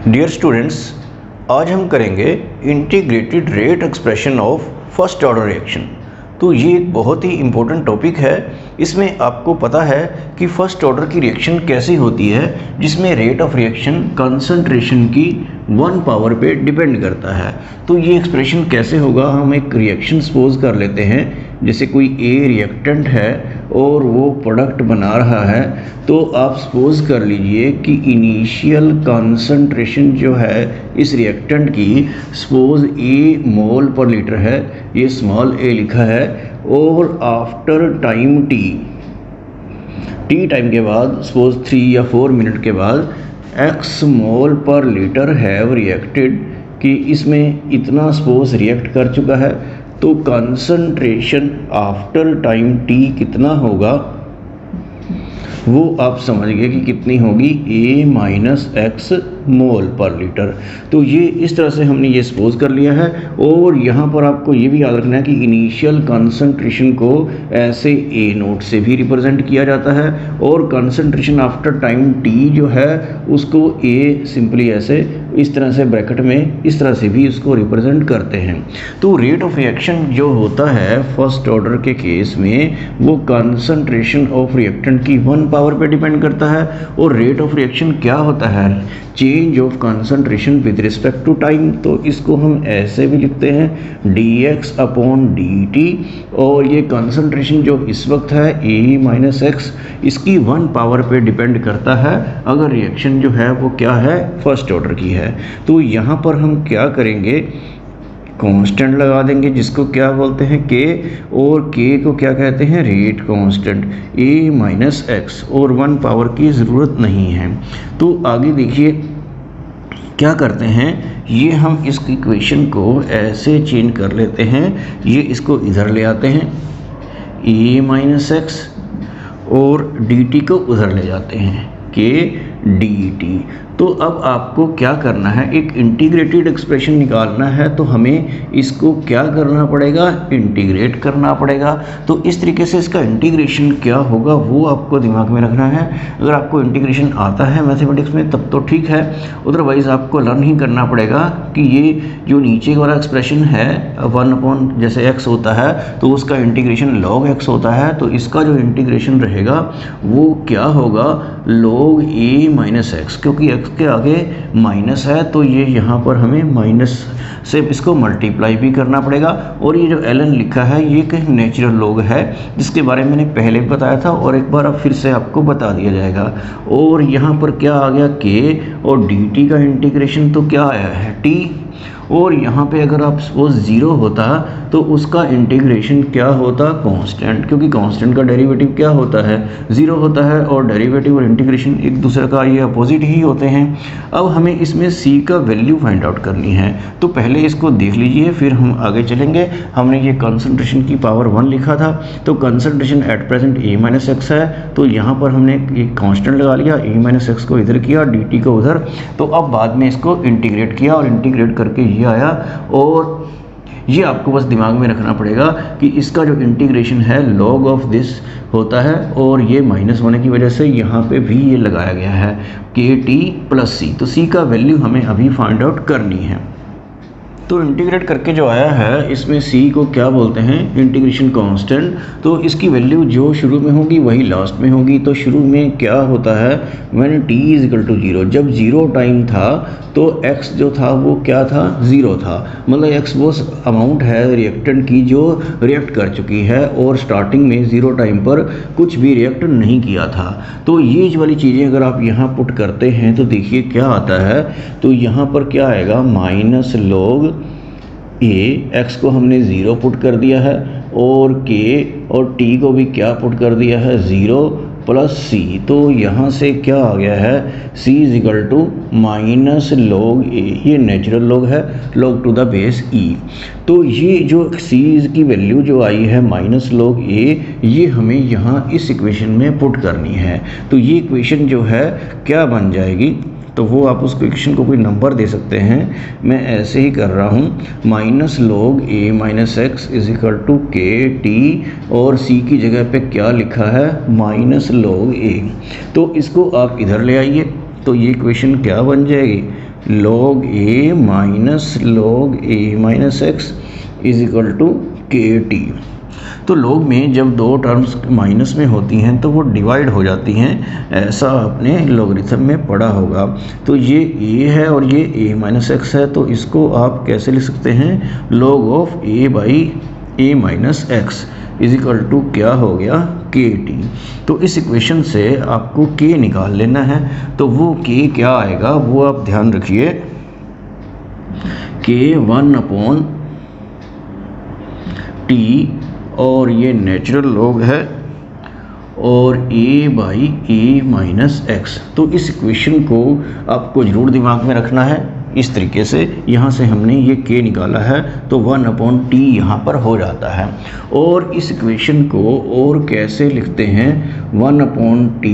Dear students, आज हम करेंगे integrated rate expression of first order reaction. तो ये एक बहुत ही इम्पोर्टेंट टॉपिक है। इसमें आपको पता है कि फर्स्ट ऑर्डर की रिएक्शन कैसी होती है, जिसमें रेट ऑफ रिएक्शन कंसंट्रेशन की 1 पावर पे डिपेंड करता है। तो ये एक्सप्रेशन कैसे होगा, हम एक रिएक्शन सपोज कर लेते हैं। जैसे कोई ए रिएक्टेंट है और वो प्रोडक्ट बना रहा है, तो आप सपोज कर लीजिए कि इनिशियल कंसंट्रेशन जो है इस रिएक्टेंट की सपोज ए मोल पर लीटर है, ये स्मॉल ए लिखा है, और आफ्टर टाइम टी टाइम के बाद सपोज 3 या 4 मिनट के बाद एक्स मोल पर लीटर हैव रिएक्टेड कि इसमें इतना सपोज रिएक्ट कर चुका है। तो कंसंट्रेशन आफ्टर टाइम टी कितना होगा वो आप समझ गए कि कितनी होगी, ए माइनस एक्स मोल पर लीटर। तो ये इस तरह से हमने ये सपोज कर लिया है। और यहाँ पर आपको ये भी याद रखना है कि इनिशियल कंसंट्रेशन को ऐसे ए नोट से भी रिप्रेजेंट किया जाता है, और कंसंट्रेशन आफ्टर टाइम टी जो है उसको ए सिंपली ऐसे इस तरह से ब्रैकेट में इस तरह से भी उसको रिप्रेजेंट करते हैं। तो रेट ऑफ रिएक्शन जो होता है फर्स्ट ऑर्डर के केस में वो कंसंट्रेशन ऑफ रिएक्टेंट की 1 पावर पे डिपेंड करता है। और रेट ऑफ रिएक्शन क्या होता है, change of concentration with respect to time. तो इसको हम ऐसे भी लिखते हैं dx अपॉन dt, और ये कंसंट्रेशन जो इस वक्त है ए माइनस एक्स, इसकी 1 पावर पे डिपेंड करता है अगर रिएक्शन जो है वो क्या है, फर्स्ट ऑर्डर की है। तो यहाँ पर हम क्या करेंगे, कांस्टेंट लगा देंगे जिसको क्या बोलते हैं के, और के को क्या कहते हैं, रेट कांस्टेंट ए माइनस एक्स, और 1 पावर की ज़रूरत नहीं है। तो आगे देखिए क्या करते हैं, ये हम इस इक्वेशन को ऐसे चेंज कर लेते हैं, ये इसको इधर ले आते हैं ए माइनस एक्स, और डी टी को उधर ले जाते हैं के डी टी। तो अब आपको क्या करना है, एक इंटीग्रेटेड एक्सप्रेशन निकालना है, तो हमें इसको क्या करना पड़ेगा, इंटीग्रेट करना पड़ेगा। तो इस तरीके से इसका इंटीग्रेशन क्या होगा वो आपको दिमाग में रखना है। अगर आपको इंटीग्रेशन आता है मैथमेटिक्स में तब तो ठीक है, अदरवाइज़ आपको लर्न ही करना पड़ेगा कि ये जो नीचे वाला एक्सप्रेशन है 1 अपॉन जैसे x होता है तो उसका इंटीग्रेशन log x होता है। तो इसका जो इंटीग्रेशन रहेगा वो क्या होगा, log a माइनस एक्स, क्योंकि x के आगे माइनस है तो ये यहाँ पर हमें माइनस से इसको मल्टीप्लाई भी करना पड़ेगा। और ये जो ln लिखा है ये एक नेचुरल लॉग है जिसके बारे में मैंने पहले भी बताया था, और एक बार अब फिर से आपको बता दिया जाएगा। और यहाँ पर क्या आ गया, k, और dt का इंटीग्रेशन तो क्या आया है t, और यहाँ पे अगर आप सपोज 0 होता तो उसका इंटीग्रेशन क्या होता, कांस्टेंट, क्योंकि कांस्टेंट का डेरिवेटिव क्या होता है, 0 होता है, और डेरिवेटिव और इंटीग्रेशन एक दूसरे का ये अपोजिट ही होते हैं। अब हमें इसमें c का वैल्यू फाइंड आउट करनी है, तो पहले इसको देख लीजिए फिर हम आगे चलेंगे। हमने ये कंसंट्रेशन की पावर 1 लिखा था, तो concentration at present A minus x है, तो यहाँ पर हमने एक कांस्टेंट लगा लिया, ए माइनस एक्स को इधर किया, डी टी को उधर। तो अब बाद में इसको इंटीग्रेट किया, और इंटीग्रेट करके ये आया। और ये आपको बस दिमाग में रखना पड़ेगा कि इसका जो इंटीग्रेशन है log ऑफ दिस होता है, और ये माइनस होने की वजह से यहाँ पे भी ये लगाया गया है के टी प्लस सी। तो सी का वैल्यू हमें अभी फाइंड आउट करनी है। तो इंटीग्रेट करके जो आया है इसमें c को क्या बोलते हैं, इंटीग्रेशन कांस्टेंट। तो इसकी वैल्यू जो शुरू में होगी वही लास्ट में होगी। तो शुरू में क्या होता है, when t is equal to 0, जब 0 टाइम था तो x जो था वो क्या था, 0 था, मतलब x वो अमाउंट है रिएक्टेंट की जो रिएक्ट कर चुकी है, और स्टार्टिंग में 0 टाइम पर कुछ भी रिएक्ट नहीं किया था। तो ये वाली चीज़ें अगर आप यहाँ पुट करते हैं तो देखिए क्या आता है, तो यहाँ पर क्या आएगा, माइनस log ए, एक्स को हमने 0 पुट कर दिया है, और के और टी को भी क्या पुट कर दिया है, 0 प्लस सी। तो यहाँ से क्या आ गया है, c is equal to minus log a, ये नेचुरल लॉग है, log to the base e। तो ये जो c की वैल्यू जो आई है माइनस log a, ये हमें यहाँ इस इक्वेशन में पुट करनी है। तो ये इक्वेशन जो है क्या बन जाएगी, तो वो आप उस इक्वेशन को कोई नंबर दे सकते हैं, मैं ऐसे ही कर रहा हूँ, minus log a minus x is equal to k t, और c की जगह पे क्या लिखा है, माइनस log a। तो इसको आप इधर ले आइए, तो ये इक्वेशन क्या बन जाएगी, log a minus log a minus x is equal to k t. तो log में जब दो टर्म्स माइनस में होती हैं तो वो डिवाइड हो जाती हैं, ऐसा आपने लॉगरिथम में पढ़ा होगा। तो ये a है और ये a माइनस एक्स है, तो इसको आप कैसे लिख सकते हैं, log of a by a minus x is equal to क्या हो गया, के टी। तो इस इक्वेशन से आपको k निकाल लेना है, तो वो k क्या आएगा वो आप ध्यान रखिए, k 1 टी और ये नेचुरल लॉग है और a by a minus x. तो इस इक्वेशन को आपको ज़रूर दिमाग में रखना है। इस तरीके से यहाँ से हमने ये k निकाला है तो 1/t यहाँ पर हो जाता है। और इस इक्वेशन को और कैसे लिखते हैं, 1/t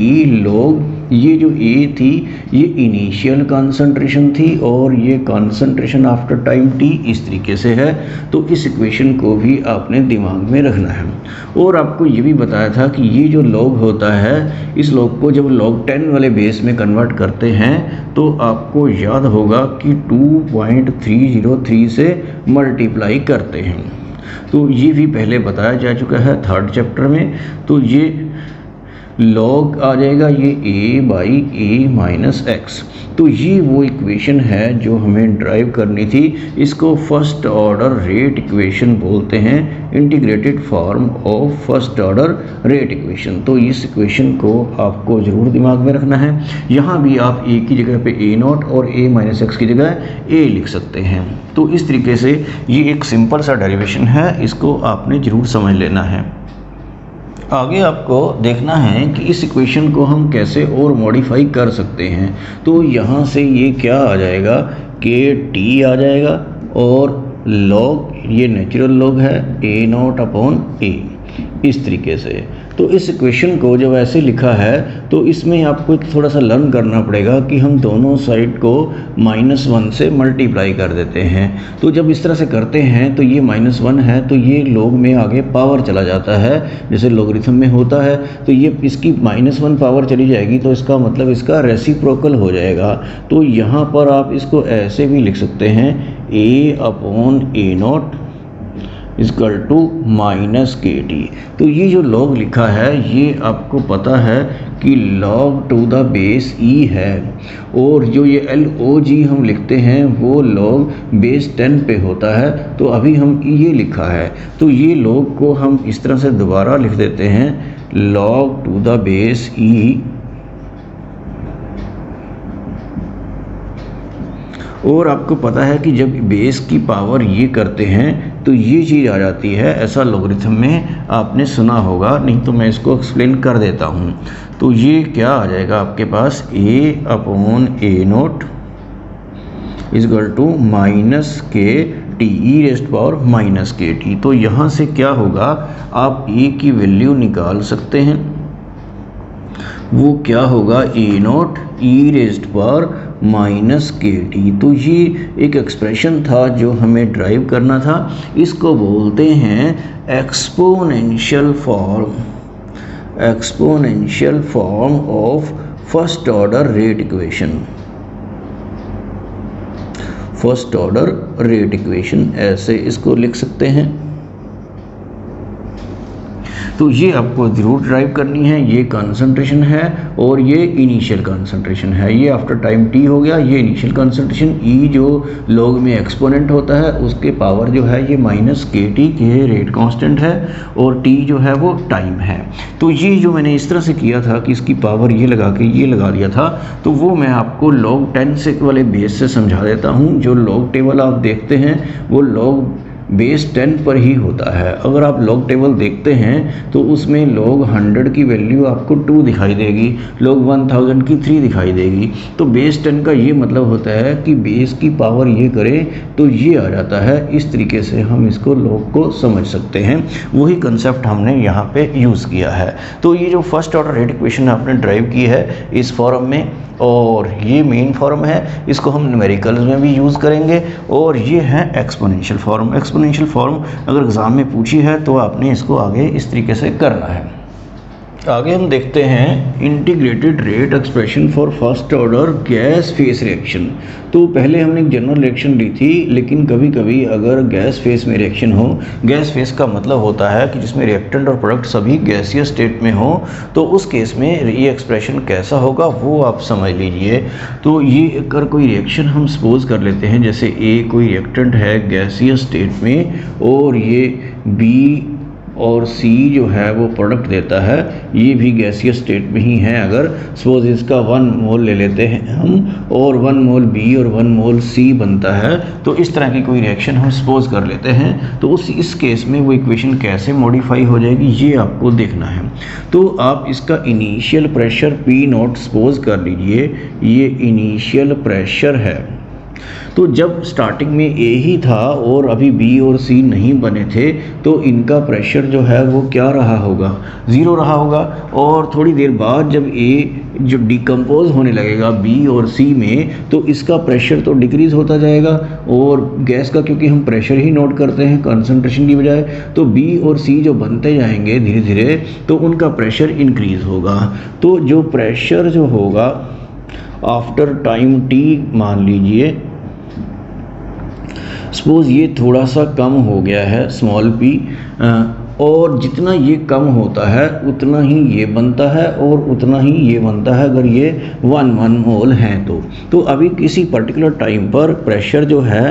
log, ये जो a थी ये इनिशियल कंसंट्रेशन थी और ये कंसंट्रेशन आफ्टर टाइम t, इस तरीके से है। तो इस इक्वेशन को भी आपने दिमाग में रखना है। और आपको ये भी बताया था कि ये जो log होता है, इस log को जब log 10 वाले बेस में कन्वर्ट करते हैं तो आपको याद होगा कि 2.303 से मल्टीप्लाई करते हैं। तो ये भी पहले बताया जा चुका है 3rd चैप्टर में। तो ये log आ जाएगा ये a by a minus x. तो ये वो इक्वेशन है जो हमें ड्राइव करनी थी। इसको फर्स्ट ऑर्डर रेट इक्वेशन बोलते हैं, integrated form of first order rate equation. तो इस इक्वेशन को आपको ज़रूर दिमाग में रखना है। यहाँ भी आप a की जगह पे a नॉट और a माइनस एक्स की जगह a लिख सकते हैं। तो इस तरीके से ये एक सिंपल सा डेरिवेशन है, इसको आपने ज़रूर समझ लेना है। आगे आपको देखना है कि इस इक्वेशन को हम कैसे और मॉडिफाई कर सकते हैं। तो यहाँ से ये क्या आ जाएगा, के टी आ जाएगा और log, ये नेचुरल लॉग है a नॉट अपॉन a, इस तरीके से। तो इस इक्वेशन को जब ऐसे लिखा है तो इसमें आपको थोड़ा सा लर्न करना पड़ेगा कि हम दोनों साइड को -1 से मल्टीप्लाई कर देते हैं। तो जब इस तरह से करते हैं तो ये -1 है तो ये log में आगे पावर चला जाता है, जैसे लॉगरिथम में होता है। तो ये इसकी -1 पावर चली जाएगी तो इसका मतलब इसका रेसिप्रोकल हो जाएगा। तो यहाँ पर आप इसको ऐसे भी लिख सकते हैं, a upon a naught equal to minus k t. तो ये जो log लिखा है ये आपको पता है कि log to the base e है, और जो ये log हम लिखते हैं वो log बेस 10 पे होता है। तो अभी हम ये लिखा है तो ये log को हम इस तरह से दोबारा लिख देते हैं, log to the base e। और आपको पता है कि जब बेस की पावर ये करते हैं तो ये चीज़ आ जाती है, ऐसा लॉगरिथम में आपने सुना होगा, नहीं तो मैं इसको एक्सप्लेन कर देता हूँ। तो ये क्या आ जाएगा आपके पास, a upon a naught equal to minus k t e raised power minus k t. तो यहाँ से क्या होगा, आप a की वैल्यू निकाल सकते हैं, वो क्या होगा, a note E raised power minus k t. तो ये एक एक्सप्रेशन था जो हमें ड्राइव करना था, इसको बोलते हैं exponential form of first order rate equation. First order rate equation ऐसे इसको लिख सकते हैं। तो ये आपको ज़रूर ड्राइव करनी है। ये कंसंट्रेशन है और ये इनिशियल कंसंट्रेशन है, ये आफ्टर टाइम t हो गया, ये इनिशियल कंसंट्रेशन e जो log में एक्सपोनेंट होता है उसके पावर जो है ये माइनस के टी के रेट कांस्टेंट है, और t जो है वो टाइम है। तो ये जो मैंने इस तरह से किया था कि इसकी पावर ये लगा के ये लगा दिया था, तो वो मैं आपको log 10 से वाले बेस से समझा देता हूँ। जो log टेबल आप देखते हैं वो log बेस 10 पर ही होता है। अगर आप log टेबल देखते हैं तो उसमें log 100 की वैल्यू आपको 2 दिखाई देगी, log 1000 की 3 दिखाई देगी। तो बेस 10 का ये मतलब होता है कि बेस की पावर ये करें तो ये आ जाता है। इस तरीके से हम इसको log को समझ सकते हैं, वही कंसेप्ट हमने यहाँ पे यूज़ किया है। तो ये जो फर्स्ट ऑर्डर रेट इक्वेशन आपने ड्राइव की है इस फॉर्म में, और ये मेन फॉर्म है, इसको हम न्यूमेरिकल्स में भी यूज़ करेंगे। और ये है एक्सपोनेंशियल फॉर्म। एक्सपोनेंशियल फॉर्म अगर एग्ज़ाम में पूछी है तो आपने इसको आगे इस तरीके से करना है। आगे हम देखते हैं integrated rate expression for first order gas face reaction. तो पहले हमने एक जनरल रिएक्शन ली थी, लेकिन कभी कभी अगर गैस फेस में रिएक्शन हो, गैस फेस का मतलब होता है कि जिसमें रिएक्टेंट और प्रोडक्ट सभी गैसीय स्टेट में हो, तो उस केस में ये एक्सप्रेशन कैसा होगा वो आप समझ लीजिए। तो ये अगर कोई रिएक्शन हम सपोज कर लेते हैं, जैसे ए कोई रिएक्टेंट है गैसीय स्टेट में और ये बी और सी जो है वो प्रोडक्ट देता है, ये भी गैसीय स्टेट में ही है। अगर सपोज इसका 1 मोल ले लेते हैं हम और 1 मोल बी और 1 मोल सी बनता है, तो इस तरह की कोई रिएक्शन हम सपोज कर लेते हैं, तो इस केस में वो इक्वेशन कैसे मॉडिफाई हो जाएगी ये आपको देखना है। तो आप इसका इनिशियल प्रेशर P0 सपोज कर लीजिए, ये इनिशियल प्रेशर है। तो जब स्टार्टिंग में ए ही था और अभी बी और सी नहीं बने थे, तो इनका प्रेशर जो है वो क्या रहा होगा, 0 रहा होगा। और थोड़ी देर बाद जब ए जो डिकम्पोज होने लगेगा बी और सी में, तो इसका प्रेशर तो डिक्रीज़ होता जाएगा, और गैस का क्योंकि हम प्रेशर ही नोट करते हैं कंसंट्रेशन की बजाय, तो बी और सी जो बनते जाएंगे धीरे धीरे, तो उनका प्रेशर इंक्रीज़ होगा। तो जो प्रेशर जो होगा आफ्टर टाइम टी, मान लीजिए सपोज़ ये थोड़ा सा कम हो गया है स्मॉल पी, और जितना ये कम होता है उतना ही ये बनता है और उतना ही ये बनता है अगर ये 1 मोल हैं तो अभी किसी पर्टिकुलर टाइम पर प्रेशर जो है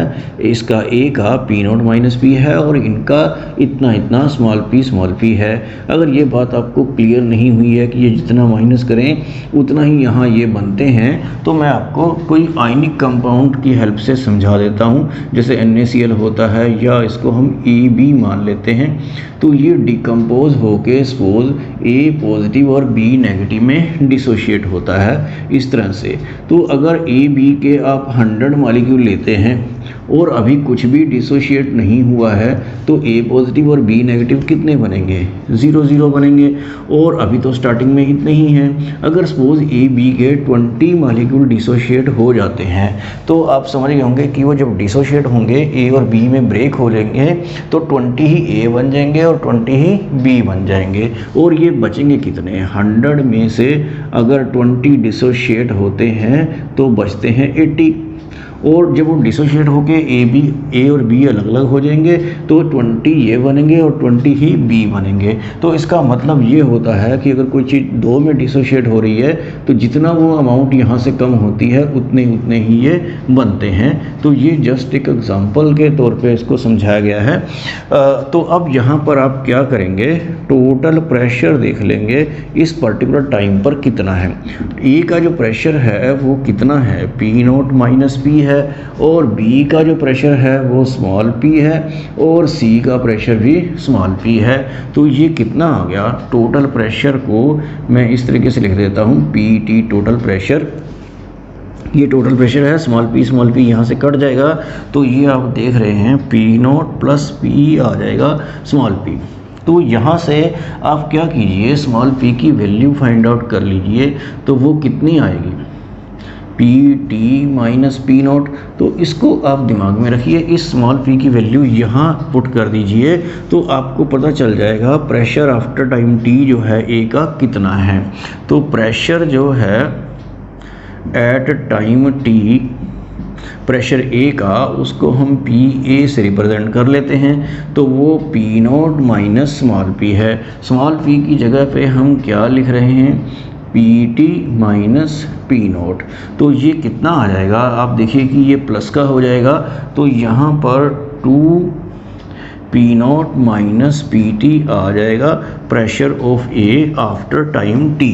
इसका ए का P0 माइनस पी है और इनका इतना इतना स्मॉल पी है। अगर ये बात आपको क्लियर नहीं हुई है कि ये जितना माइनस करें उतना ही यहाँ ये बनते हैं, तो मैं आपको कोई आयनिक कंपाउंड की हेल्प से समझा देता हूँ। जैसे NaCl होता है, या इसको हम Eb मान लेते हैं, तो ये डिकम्पोज होके सपोज ए पॉजिटिव और बी नेगेटिव में डिसोशिएट होता है इस तरह से। तो अगर ए बी के आप 100 मॉलिक्यूल लेते हैं और अभी कुछ भी डिसोशिएट नहीं हुआ है, तो ए पॉजिटिव और बी नेगेटिव कितने बनेंगे, 0 बनेंगे, और अभी तो स्टार्टिंग में इतने ही हैं। अगर सपोज ए बी के 20 मॉलिक्यूल डिसोशिएट हो जाते हैं, तो आप समझ गए होंगे कि वो जब डिसोशिएट होंगे ए और बी में ब्रेक हो जाएंगे, तो 20 ही ए बन जाएंगे और 20 ही बी बन जाएंगे। और ये बचेंगे कितने, 100 में से अगर 20 डिसोशिएट होते हैं तो बचते हैं 80, और जब वो डिसोशिएट होके ए और बी अलग अलग हो जाएंगे, तो 20 ये बनेंगे और 20 ही बी बनेंगे। तो इसका मतलब ये होता है कि अगर कोई चीज़ 2 में डिसोशिएट हो रही है, तो जितना वो अमाउंट यहाँ से कम होती है उतने ही ये बनते हैं। तो ये जस्ट एक एग्जांपल के तौर पे इसको समझाया गया है। तो अब यहाँ पर आप क्या करेंगे, टोटल प्रेशर देख लेंगे इस पर्टिकुलर टाइम पर कितना है। ए का जो प्रेशर है वो कितना है, P0 माइनस पी है, और बी का जो प्रेशर है वो स्मॉल पी है, और सी का प्रेशर भी स्मॉल पी है। तो ये कितना आ गया, टोटल प्रेशर को मैं इस तरीके से लिख देता हूँ, पी टी टोटल प्रेशर, ये टोटल प्रेशर है, स्मॉल पी यहाँ से कट जाएगा, तो ये आप देख रहे हैं P0 प्लस पी आ जाएगा स्मॉल पी। तो यहाँ से आप क्या कीजिए, स्मॉल पी की वैल्यू फाइंड आउट कर लीजिए, तो वो कितनी आएगी, पी टी माइनस P0। तो इसको आप दिमाग में रखिए, इस स्मॉल पी की वैल्यू यहाँ पुट कर दीजिए, तो आपको पता चल जाएगा प्रेशर आफ्टर टाइम टी जो है ए का कितना है। तो प्रेशर जो है एट टाइम टी, प्रेशर ए का, उसको हम पी ए से रिप्रेजेंट कर लेते हैं, तो वो P0 माइनस स्मॉल पी है। स्मॉल पी की जगह पे हम क्या लिख रहे हैं, पी टी माइनस P0। तो ये कितना आ जाएगा, आप देखिए कि ये प्लस का हो जाएगा, तो यहाँ पर 2 P0 माइनस पी टी आ जाएगा pressure of A after time T,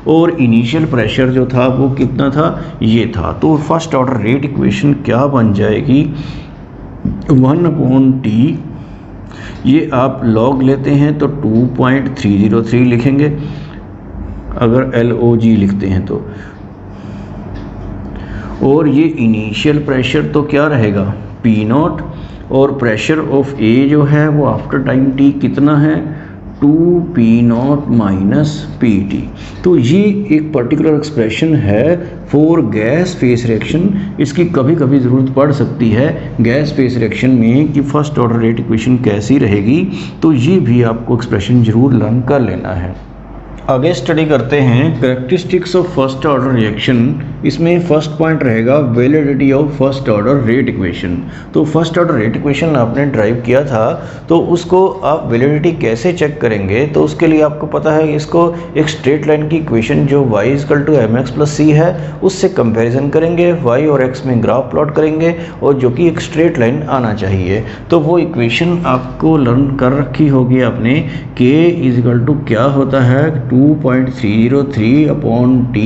और इनिशियल प्रेशर जो था वो कितना था, ये था। तो फर्स्ट ऑर्डर रेट इक्वेशन क्या बन जाएगी, 1/T, ये आप लॉग लेते हैं तो 2.303 लिखेंगे अगर LOG लिखते हैं तो, और ये इनिशियल प्रेशर तो क्या रहेगा, P0, और प्रेशर ऑफ ए जो है वो आफ्टर टाइम टी कितना है, 2 P0 माइनस पी टी। तो ये एक पर्टिकुलर एक्सप्रेशन है फॉर गैस फेस रिएक्शन। इसकी कभी कभी ज़रूरत पड़ सकती है गैस फेस रिएक्शन में कि फर्स्ट ऑर्डर रेट इक्वेशन कैसी रहेगी, तो ये भी आपको एक्सप्रेशन ज़रूर लर्न कर लेना है। आगे स्टडी करते हैं characteristics of first order reaction. इसमें फर्स्ट पॉइंट रहेगा validity of first order rate equation. तो फर्स्ट ऑर्डर रेट इक्वेशन आपने ड्राइव किया था, तो उसको आप वैलिडिटी कैसे चेक करेंगे? तो उसके लिए आपको पता है इसको एक स्ट्रेट लाइन की इक्वेशन जो y = mx + c है उससे कंपैरिजन करेंगे, y और x में ग्राफ प्लॉट करेंगे और जो कि एक स्ट्रेट लाइन आना चाहिए। तो वो इक्वेशन आपको लर्न कर रखी होगी आपने, k = क्या होता है 2.303/t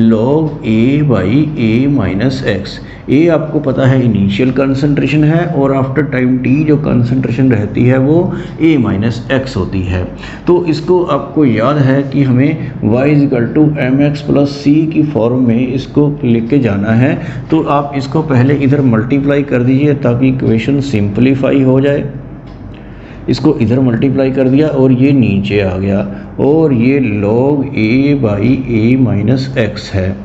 log a/a-x। ए आपको पता है इनिशियल कंसंट्रेशन है और आफ्टर टाइम t जो कंसंट्रेशन रहती है वो a-x होती है। तो इसको आपको याद है कि हमें y = mx + c की फॉर्म में इसको लेके जाना है। तो आप इसको पहले इधर मल्टीप्लाई कर दीजिए ताकि इक्वेशन सिंपलीफाई हो जाए। इसको इधर मल्टीप्लाई कर दिया और ये नीचे आ गया और ये log a/a-x है।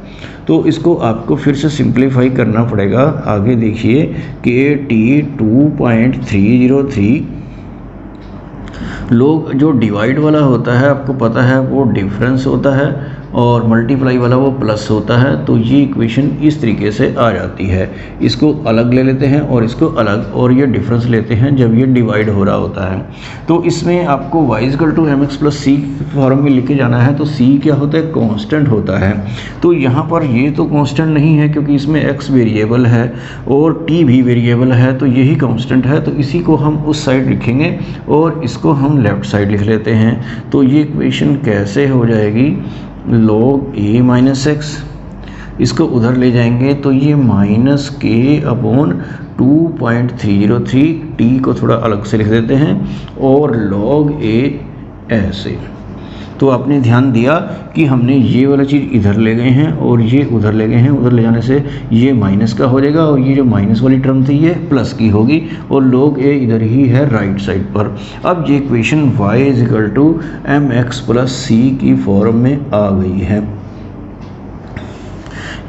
तो इसको आपको फिर से सिंप्लीफाई करना पड़ेगा। आगे देखिए कि t 2.303 लोग जो डिवाइड वाला होता है आपको पता है वो डिफरेंस होता है और मल्टीप्लाई वाला वो प्लस होता है। तो ये इक्वेशन इस तरीके से आ जाती है। इसको अलग ले लेते हैं और इसको अलग, और ये डिफरेंस लेते हैं जब ये डिवाइड हो रहा होता है। तो इसमें आपको y = mx + c फॉर्म में लेके जाना है। तो c क्या होता है? कांस्टेंट होता है। तो यहाँ पर ये तो कांस्टेंट नहीं है क्योंकि इसमें x वेरिएबल है और t भी वेरिएबल है, तो यही कांस्टेंट है। तो इसी को हम उस साइड लिखेंगे और इसको हम लेफ़्ट साइड लिख लेते हैं। तो ये इक्वेशन कैसे हो जाएगी? log a-x, इसको उधर ले जाएंगे तो ये -k/2.303, t को थोड़ा अलग से लिख देते हैं और log a ऐसे। तो आपने ध्यान दिया कि हमने ये वाला चीज़ इधर ले गए हैं और ये उधर ले गए हैं। उधर ले जाने से ये माइनस का हो जाएगा और ये जो माइनस वाली टर्म थी ये प्लस की होगी और log a इधर ही है राइट साइड पर। अब ये इक्वेशन y = mx + c की फॉर्म में आ गई है।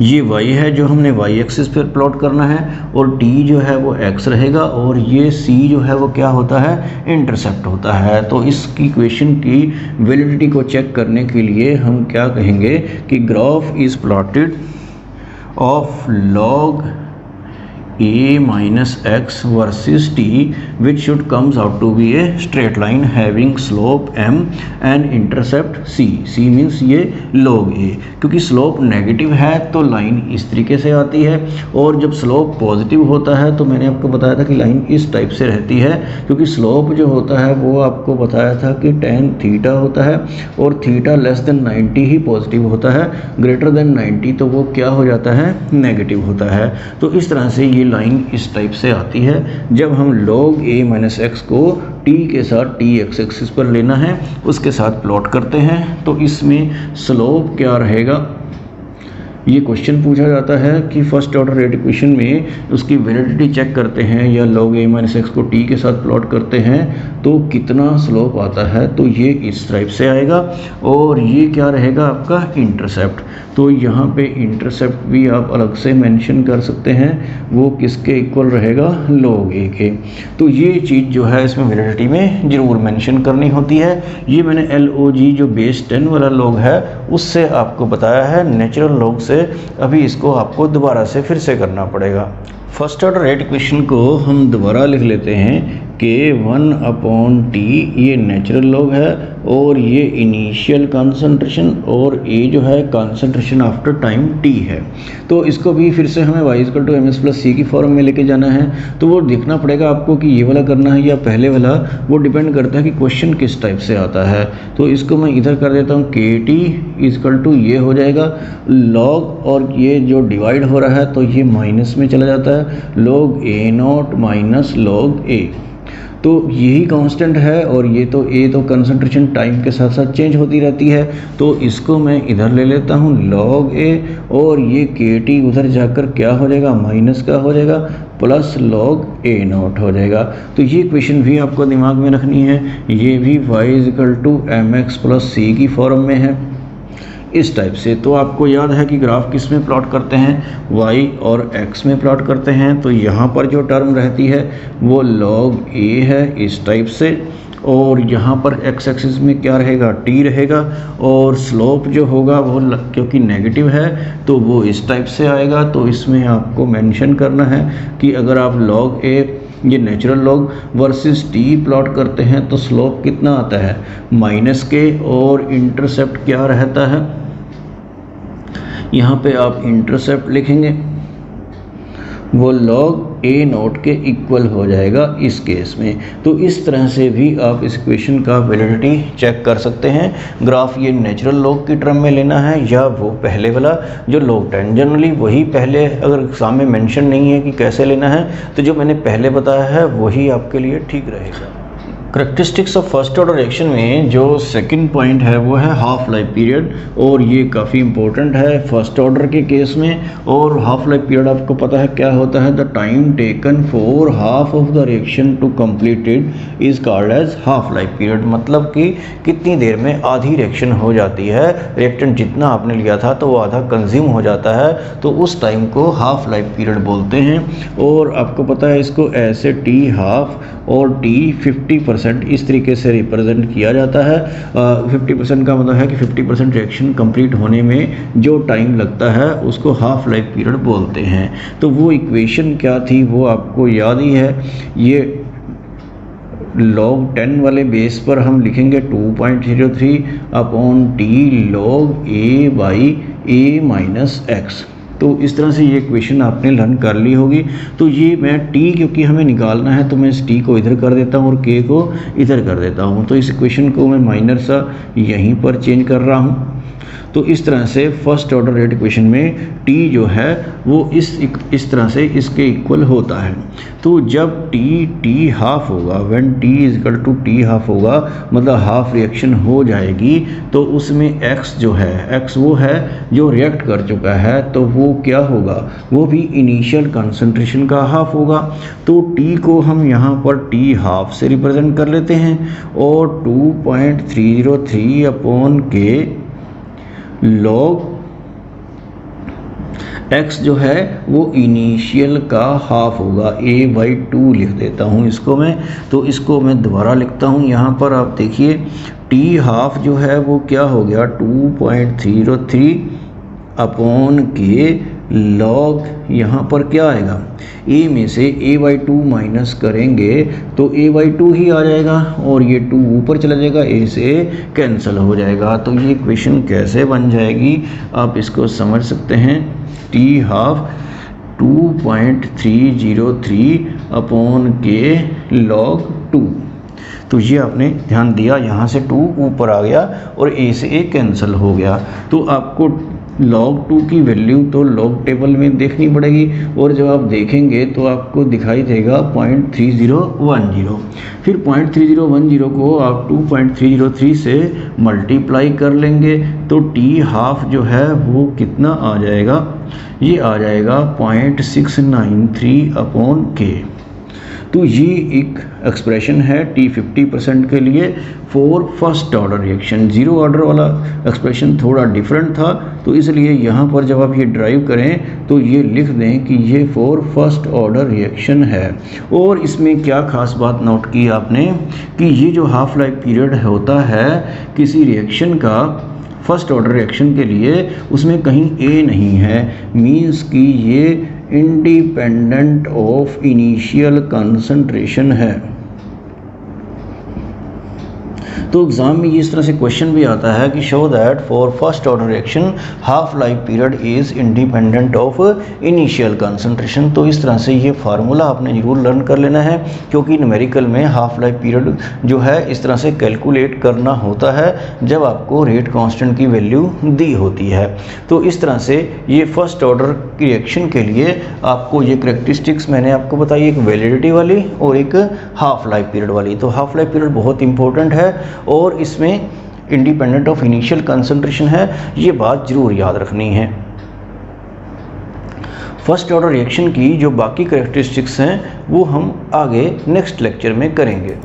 ये y है जो हमने y एक्सिस पर प्लॉट करना है और t जो है वो x रहेगा और ये c जो है वो क्या होता है? इंटरसेप्ट होता है। तो इस इक्वेशन की वैलिडिटी को चेक करने के लिए हम क्या कहेंगे कि graph is plotted of log a-x versus t which should comes out to be a straight line having slope m and intercept c। c means ये log a, क्योंकि स्लोप नेगेटिव है तो लाइन इस तरीके से आती है और जब स्लोप पॉजिटिव होता है तो मैंने आपको बताया था कि लाइन इस टाइप से रहती है, क्योंकि स्लोप जो होता है वो आपको बताया था कि tan थीटा होता है और थीटा <90 ही पॉजिटिव होता है, ग्रेटर देन 90 तो वो क्या हो जाता है? नेगेटिव होता है। तो इस तरह से ये लाइन इस टाइप से आती है। जब हम log a-x को t के साथ t x एक्सिस पर लेना है उसके साथ प्लॉट करते हैं तो इसमें स्लोप क्या रहेगा? ये क्वेश्चन पूछा जाता है कि फर्स्ट ऑर्डर रेट इक्वेशन में उसकी वैलिडिटी चेक करते हैं या log a-x को t के साथ प्लॉट करते हैं तो कितना स्लोप आता है? तो ये इस टाइप से आएगा और ये क्या रहेगा आपका? इंटरसेप्ट। तो यहाँ पे इंटरसेप्ट भी आप अलग से मेंशन कर सकते हैं, वो किसके इक्वल रहेगा? log a के। तो ये चीज़ जो है इसमें वैलिडिटी में ज़रूर मेंशन करनी होती है। ये मैंने log जो बेस 10 वाला log है उससे आपको बताया है, नेचुरल log से अभी इसको आपको दोबारा से फिर से करना पड़ेगा। फर्स्ट ऑर्डर रेट इक्वेशन को हम दोबारा लिख लेते हैं कि 1/t ये नेचुरल लॉग है और ये इनिशियल कंसंट्रेशन और a जो है कंसंट्रेशन आफ्टर टाइम t है। तो इसको भी फिर से हमें y = mx + c की फॉर्म में लेके जाना है। तो वो देखना पड़ेगा आपको कि ये वाला करना है या पहले वाला, वो डिपेंड करता है कि क्वेश्चन किस टाइप से आता है। तो इसको मैं इधर कर देता हूँ kt = ये हो जाएगा log, और ये जो डिवाइड हो रहा है तो ये माइनस में चला जाता है log a0 - log a। तो यही कांस्टेंट है और ये तो a तो कंसंट्रेशन टाइम के साथ साथ चेंज होती रहती है। तो इसको मैं इधर ले लेता हूँ log a और ये kt उधर जाकर क्या हो जाएगा? माइनस का हो जाएगा प्लस log a0 हो जाएगा। तो ये इक्वेशन भी आपको दिमाग में रखनी है। ये भी y = mx + c की फॉर्म में है इस टाइप से। तो आपको याद है कि ग्राफ किस में प्लॉट करते हैं? y और x में प्लॉट करते हैं। तो यहाँ पर जो टर्म रहती है वो log a है इस टाइप से और यहाँ पर एक्स एक्सिस में क्या रहेगा, टी रहेगा, और स्लोप जो होगा वो क्योंकि नेगेटिव है तो वो इस टाइप से आएगा। तो इसमें आपको मेंशन करना है कि अगर आप लॉग ए ये natural log versus T plot करते हैं तो स्लोप कितना आता है, -k, और इंटरसेप्ट क्या रहता है, यहाँ पे आप इंटरसेप्ट लिखेंगे, वो log a0 के इक्वल हो जाएगा इस केस में। तो इस तरह से भी आप इस इक्वेशन का वैलिडिटी चेक कर सकते हैं। ग्राफ ये नेचुरल लॉग की टर्म में लेना है या वो पहले वाला जो log 10, जनरली वही पहले, अगर एग्जाम में मेंशन नहीं है कि कैसे लेना है तो जो मैंने पहले बताया है वही आपके लिए ठीक रहेगा। Characteristics of first order reaction में जो सेकंड पॉइंट है वो है हाफ लाइफ पीरियड, और ये काफ़ी इंपॉर्टेंट है फर्स्ट ऑर्डर के केस में। और हाफ लाइफ पीरियड आपको पता है क्या होता है, the time taken for half of the reaction to completed is called as half life period. मतलब कि कितनी देर में आधी रिएक्शन हो जाती है, रिएक्टेंट जितना आपने लिया था तो वो आधा कंज्यूम हो जाता है, तो उस टाइम को हाफ लाइफ पीरियड बोलते हैं। और आपको पता है इसको ऐसे टी हाफ और टी 50% इस तरीके से रिप्रेजेंट किया जाता है। 50% का मतलब है कि 50% रिएक्शन कंप्लीट होने में जो टाइम लगता है उसको हाफ लाइफ पीरियड बोलते हैं। तो वो इक्वेशन क्या थी वो आपको याद ही है, ये log 10 वाले बेस पर हम लिखेंगे 2.03 upon T log a by a - x। तो इस तरह से ये इक्वेशन आपने लर्न कर ली होगी। तो ये मैं t क्योंकि हमें निकालना है तो मैं इस t को इधर कर देता हूँ और k को इधर कर देता हूँ। तो इस इक्वेशन को मैं माइनर सा यहीं पर चेंज कर रहा हूँ। तो इस तरह से फर्स्ट ऑर्डर रेट इक्वेशन में t जो है वो इस तरह से इसके इक्वल होता है। तो जब t हाफ होगा, when t equal to t half होगा, मतलब हाफ रिएक्शन हो जाएगी, तो उसमें x जो है, x वो है जो रिएक्ट कर चुका है, तो वो क्या होगा, वो भी इनिशियल कंसंट्रेशन का हाफ होगा। तो t को हम यहाँ पर t हाफ से रिप्रेजेंट कर लेते हैं, और 2.303 अपॉन के log x जो है वो इनिशियल का हाफ होगा, a/2 लिख देता हूँ इसको मैं। तो इसको मैं दोबारा लिखता हूँ, यहाँ पर आप देखिए t हाफ जो है वो क्या हो गया 2.03 अपॉन के log, यहाँ पर क्या आएगा, a में से a/2 माइनस करेंगे तो a/2 ही आ जाएगा, और ये 2 ऊपर चला जाएगा, a से कैंसिल हो जाएगा। तो ये इक्वेशन कैसे बन जाएगी आप इसको समझ सकते हैं, t हाफ 2.303 अपॉन के log 2। तो ये आपने ध्यान दिया, यहाँ से 2 ऊपर आ गया और a से a कैंसिल हो गया। तो आपको log 2 की वैल्यू तो log टेबल में देखनी पड़ेगी, और जब आप देखेंगे तो आपको दिखाई देगा 0.3010। फिर 0.3010 को आप 2.303 से मल्टीप्लाई कर लेंगे तो t हाफ जो है वो कितना आ जाएगा, ये आ जाएगा 0.693 अपॉन के। तो ये एक एक्सप्रेशन है t 50% के लिए for first order reaction. Zero order वाला एक्सप्रेशन थोड़ा डिफरेंट था, तो इसलिए यहाँ पर जब आप ये ड्राइव करें तो ये लिख दें कि ये फॉर फर्स्ट ऑर्डर रिएक्शन है। और इसमें क्या खास बात नोट की आपने कि ये जो हाफ लाइफ पीरियड होता है किसी रिएक्शन का फर्स्ट ऑर्डर रिएक्शन के लिए, उसमें कहीं a नहीं है, मीन्स कि ये इंडिपेंडेंट ऑफ इनिशियल कंसंट्रेशन है। तो एग्जाम में इस तरह से क्वेश्चन भी आता है कि show that for first order reaction half life period is independent of initial concentration. तो इस तरह से ये फार्मूला आपने जरूर लर्न कर लेना है, क्योंकि न्यूमेरिकल में हाफ लाइफ पीरियड जो है इस तरह से कैलकुलेट करना होता है जब आपको रेट कांस्टेंट की वैल्यू दी होती है। तो इस तरह से ये फर्स्ट ऑर्डर की रिएक्शन के लिए आपको ये करेक्टरिस्टिक्स मैंने आपको बताई, एक वैलिडिटी वाली और एक हाफ लाइफ पीरियड वाली। तो हाफ लाइफ पीरियड बहुत इंपॉर्टेंट है और इसमें इंडिपेंडेंट ऑफ इनिशियल कंसंट्रेशन है, ये बात जरूर याद रखनी है। फर्स्ट ऑर्डर रिएक्शन की जो बाकी कैरेक्टरिस्टिक्स हैं वो हम आगे नेक्स्ट लेक्चर में करेंगे।